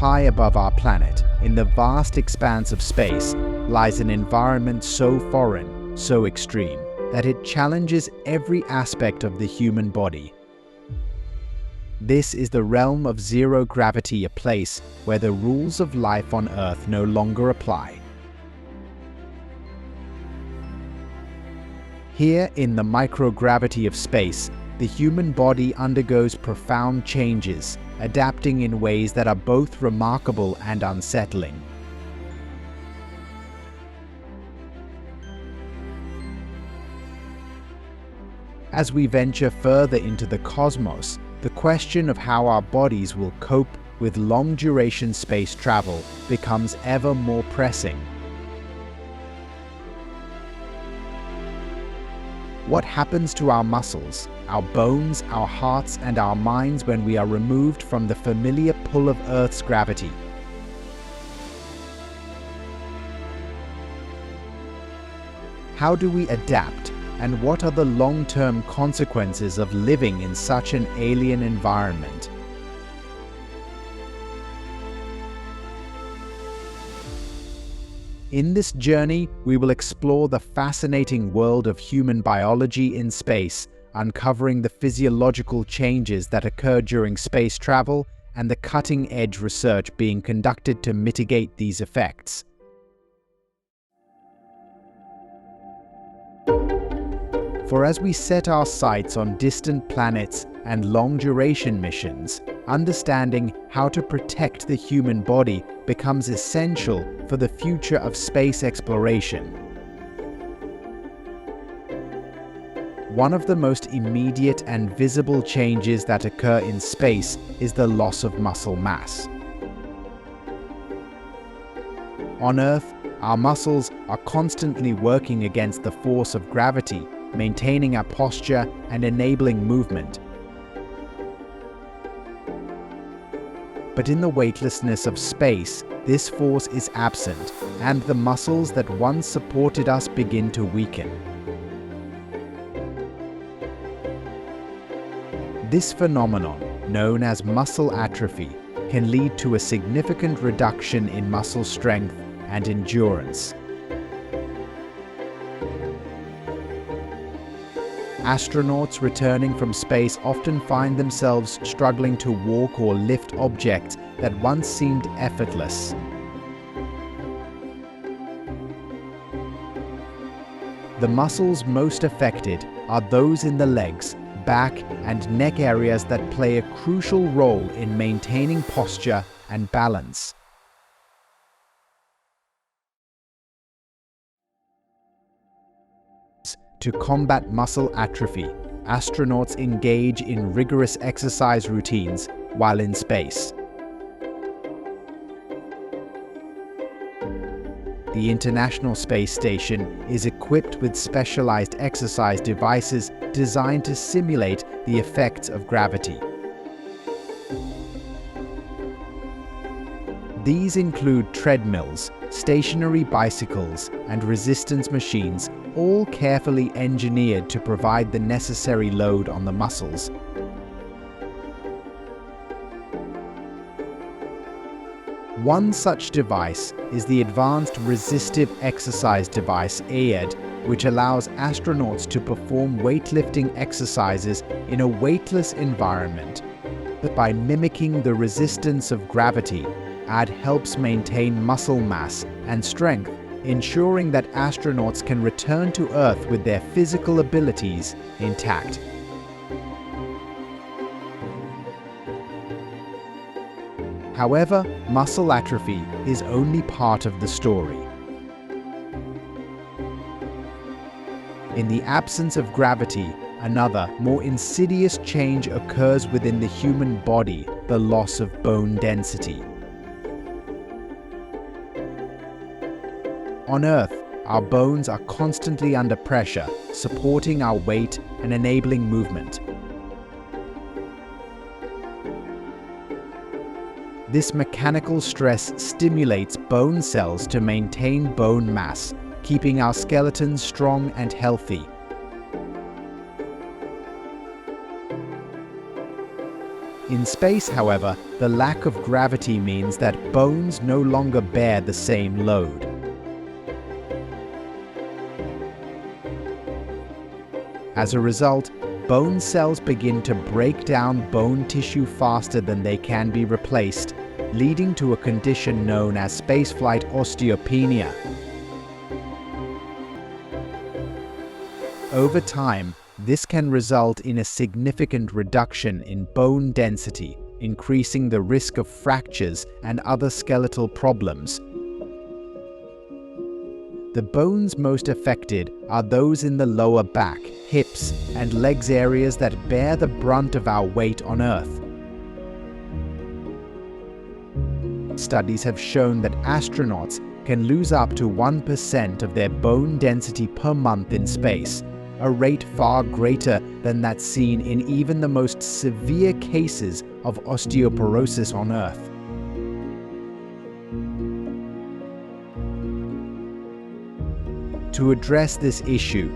high above our planet, in the vast expanse of space, lies an environment so foreign, so extreme, that it challenges every aspect of the human body. This is the realm of zero gravity, a place where the rules of life on Earth no longer apply. Here, in the microgravity of space, the human body undergoes profound changes, adapting in ways that are both remarkable and unsettling. As we venture further into the cosmos, the question of how our bodies will cope with long-duration space travel becomes ever more pressing. What happens to our muscles, our bones, our hearts, and our minds when we are removed from the familiar pull of Earth's gravity? How do we adapt, and what are the long-term consequences of living in such an alien environment? In this journey, we will explore the fascinating world of human biology in space, uncovering the physiological changes that occur during space travel and the cutting-edge research being conducted to mitigate these effects. For as we set our sights on distant planets and long-duration missions, understanding how to protect the human body becomes essential for the future of space exploration. One of the most immediate and visible changes that occur in space is the loss of muscle mass. On Earth, our muscles are constantly working against the force of gravity, maintaining our posture and enabling movement. But in the weightlessness of space, this force is absent, and the muscles that once supported us begin to weaken. This phenomenon, known as muscle atrophy, can lead to a significant reduction in muscle strength and endurance. Astronauts returning from space often find themselves struggling to walk or lift objects that once seemed effortless. The muscles most affected are those in the legs, back, and neck areas that play a crucial role in maintaining posture and balance. To combat muscle atrophy, astronauts engage in rigorous exercise routines while in space. The International Space Station is equipped with specialized exercise devices designed to simulate the effects of gravity. These include treadmills, stationary bicycles, and resistance machines, all carefully engineered to provide the necessary load on the muscles. One such device is the Advanced Resistive Exercise Device AED, which allows astronauts to perform weightlifting exercises in a weightless environment. But by mimicking the resistance of gravity, AED helps maintain muscle mass and strength, ensuring that astronauts can return to Earth with their physical abilities intact. However, muscle atrophy is only part of the story. In the absence of gravity, another, more insidious change occurs within the human body: the loss of bone density. On Earth, our bones are constantly under pressure, supporting our weight and enabling movement. This mechanical stress stimulates bone cells to maintain bone mass, keeping our skeletons strong and healthy. In space, however, the lack of gravity means that bones no longer bear the same load. As a result, bone cells begin to break down bone tissue faster than they can be replaced, leading to a condition known as spaceflight osteopenia. Over time, this can result in a significant reduction in bone density, increasing the risk of fractures and other skeletal problems. The bones most affected are those in the lower back, hips, and legs, areas that bear the brunt of our weight on Earth. Studies have shown that astronauts can lose up to 1% of their bone density per month in space, a rate far greater than that seen in even the most severe cases of osteoporosis on Earth. To address this issue,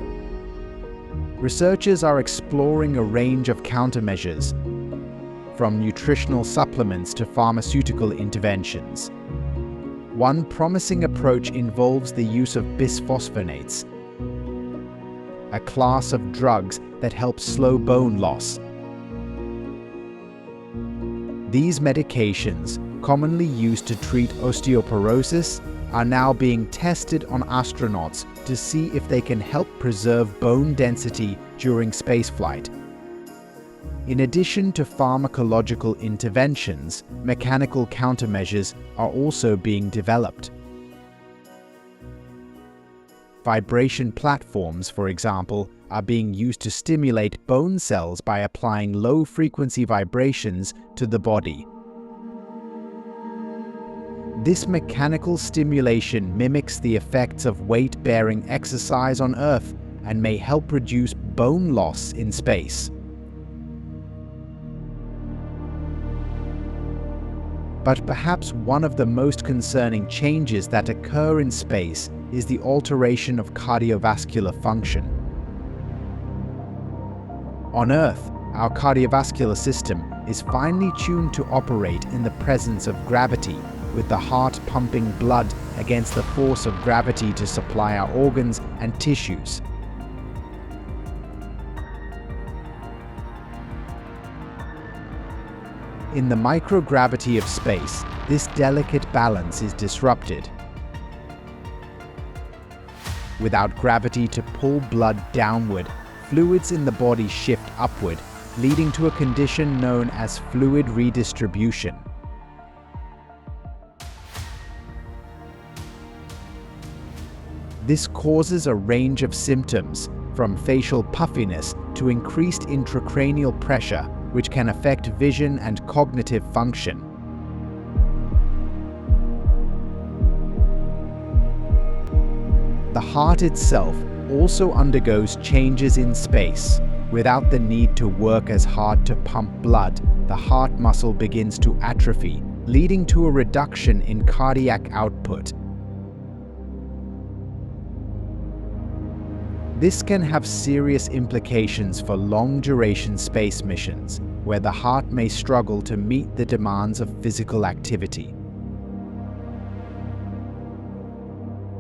researchers are exploring a range of countermeasures, from nutritional supplements to pharmaceutical interventions. One promising approach involves the use of bisphosphonates, a class of drugs that help slow bone loss. These medications, commonly used to treat osteoporosis, are now being tested on astronauts to see if they can help preserve bone density during spaceflight. In addition to pharmacological interventions, mechanical countermeasures are also being developed. Vibration platforms, for example, are being used to stimulate bone cells by applying low-frequency vibrations to the body. This mechanical stimulation mimics the effects of weight-bearing exercise on Earth and may help reduce bone loss in space. But perhaps one of the most concerning changes that occur in space is the alteration of cardiovascular function. On Earth, our cardiovascular system is finely tuned to operate in the presence of gravity, with the heart pumping blood against the force of gravity to supply our organs and tissues. In the microgravity of space, this delicate balance is disrupted. Without gravity to pull blood downward, fluids in the body shift upward, leading to a condition known as fluid redistribution. This causes a range of symptoms, from facial puffiness to increased intracranial pressure, which can affect vision and cognitive function. The heart itself also undergoes changes in space. Without the need to work as hard to pump blood, the heart muscle begins to atrophy, leading to a reduction in cardiac output. This can have serious implications for long-duration space missions, where the heart may struggle to meet the demands of physical activity.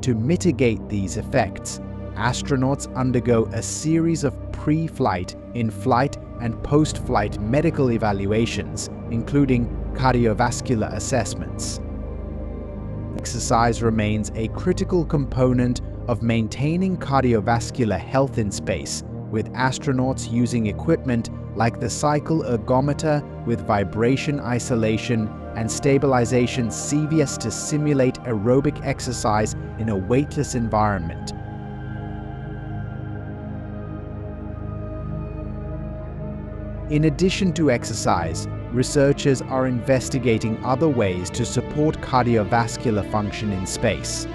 To mitigate these effects, astronauts undergo a series of pre-flight, in-flight, and post-flight medical evaluations, including cardiovascular assessments. Exercise remains a critical component of maintaining cardiovascular health in space, with astronauts using equipment like the cycle ergometer with vibration isolation and stabilization CVS to simulate aerobic exercise in a weightless environment. In addition to exercise, researchers are investigating other ways to support cardiovascular function in space.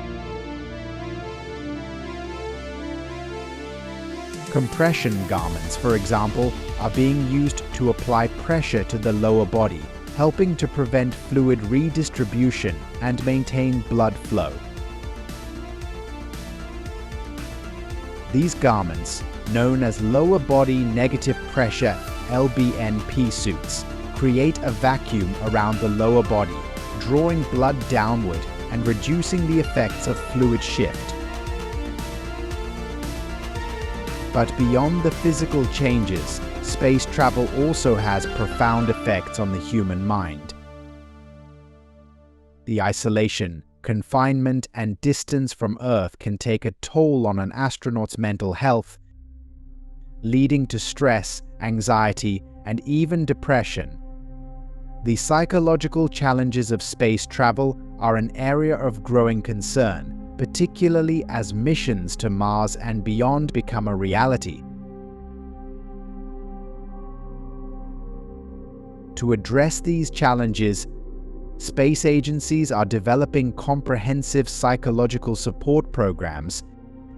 Compression garments, for example, are being used to apply pressure to the lower body, helping to prevent fluid redistribution and maintain blood flow. These garments, known as lower body negative pressure LBNP suits, create a vacuum around the lower body, drawing blood downward and reducing the effects of fluid shift. But beyond the physical changes, space travel also has profound effects on the human mind. The isolation, confinement, and distance from Earth can take a toll on an astronaut's mental health, leading to stress, anxiety, and even depression. The psychological challenges of space travel are an area of growing concern, particularly as missions to Mars and beyond become a reality. To address these challenges, space agencies are developing comprehensive psychological support programs,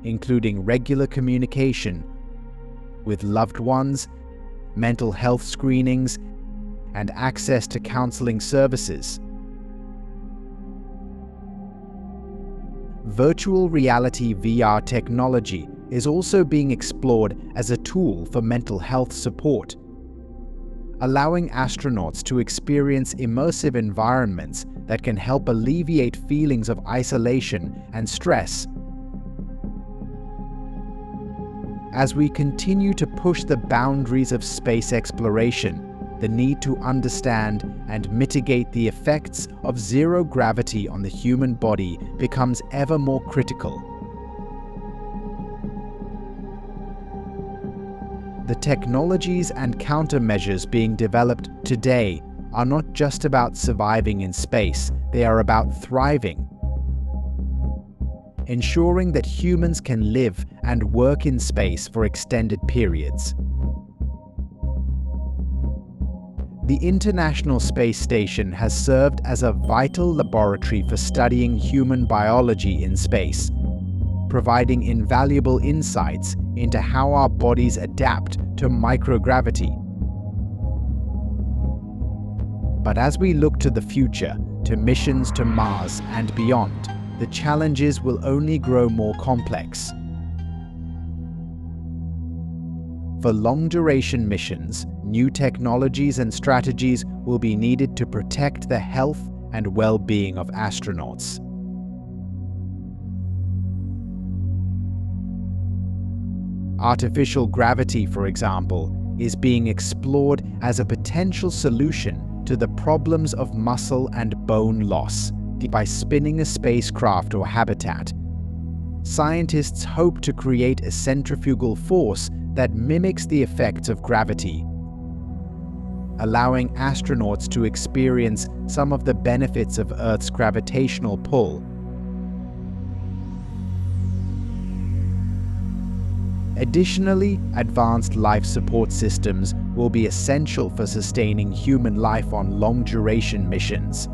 including regular communication with loved ones, mental health screenings, and access to counseling services. Virtual reality VR technology is also being explored as a tool for mental health support, allowing astronauts to experience immersive environments that can help alleviate feelings of isolation and stress. As we continue to push the boundaries of space exploration, the need to understand and mitigate the effects of zero gravity on the human body becomes ever more critical. The technologies and countermeasures being developed today are not just about surviving in space, they are about thriving. Ensuring that humans can live and work in space for extended periods. The International Space Station has served as a vital laboratory for studying human biology in space, providing invaluable insights into how our bodies adapt to microgravity. But as we look to the future, to missions to Mars and beyond, the challenges will only grow more complex. For long-duration missions, new technologies and strategies will be needed to protect the health and well-being of astronauts. Artificial gravity, for example, is being explored as a potential solution to the problems of muscle and bone loss by spinning a spacecraft or habitat. Scientists hope to create a centrifugal force that mimics the effects of gravity, allowing astronauts to experience some of the benefits of Earth's gravitational pull. Additionally, advanced life support systems will be essential for sustaining human life on long-duration missions.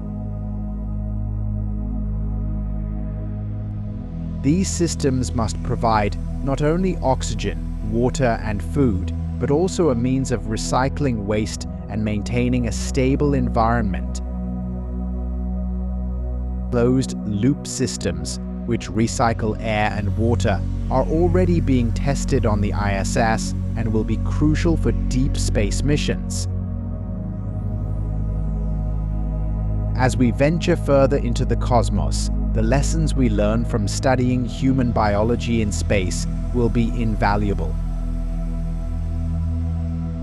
These systems must provide not only oxygen, water, and food, but also a means of recycling waste and maintaining a stable environment. Closed-loop systems, which recycle air and water, are already being tested on the ISS and will be crucial for deep space missions. As we venture further into the cosmos, the lessons we learn from studying human biology in space will be invaluable.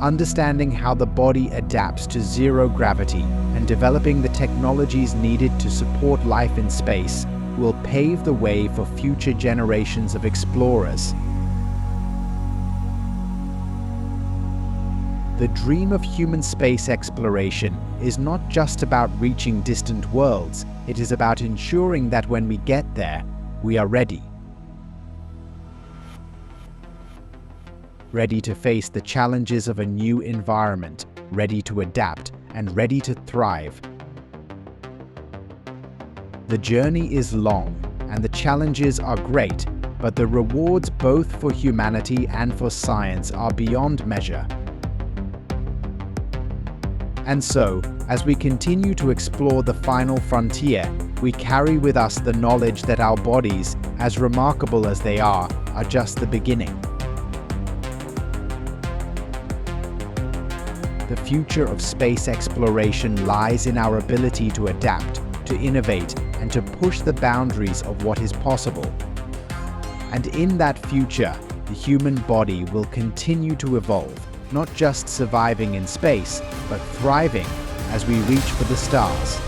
Understanding how the body adapts to zero gravity and developing the technologies needed to support life in space will pave the way for future generations of explorers. The dream of human space exploration is not just about reaching distant worlds, it is about ensuring that when we get there, we are ready. Ready to face the challenges of a new environment, ready to adapt, and ready to thrive. The journey is long, and the challenges are great, but the rewards both for humanity and for science are beyond measure. And so, as we continue to explore the final frontier, we carry with us the knowledge that our bodies, as remarkable as they are just the beginning. The future of space exploration lies in our ability to adapt, to innovate, and to push the boundaries of what is possible. And in that future, the human body will continue to evolve, not just surviving in space, but thriving as we reach for the stars.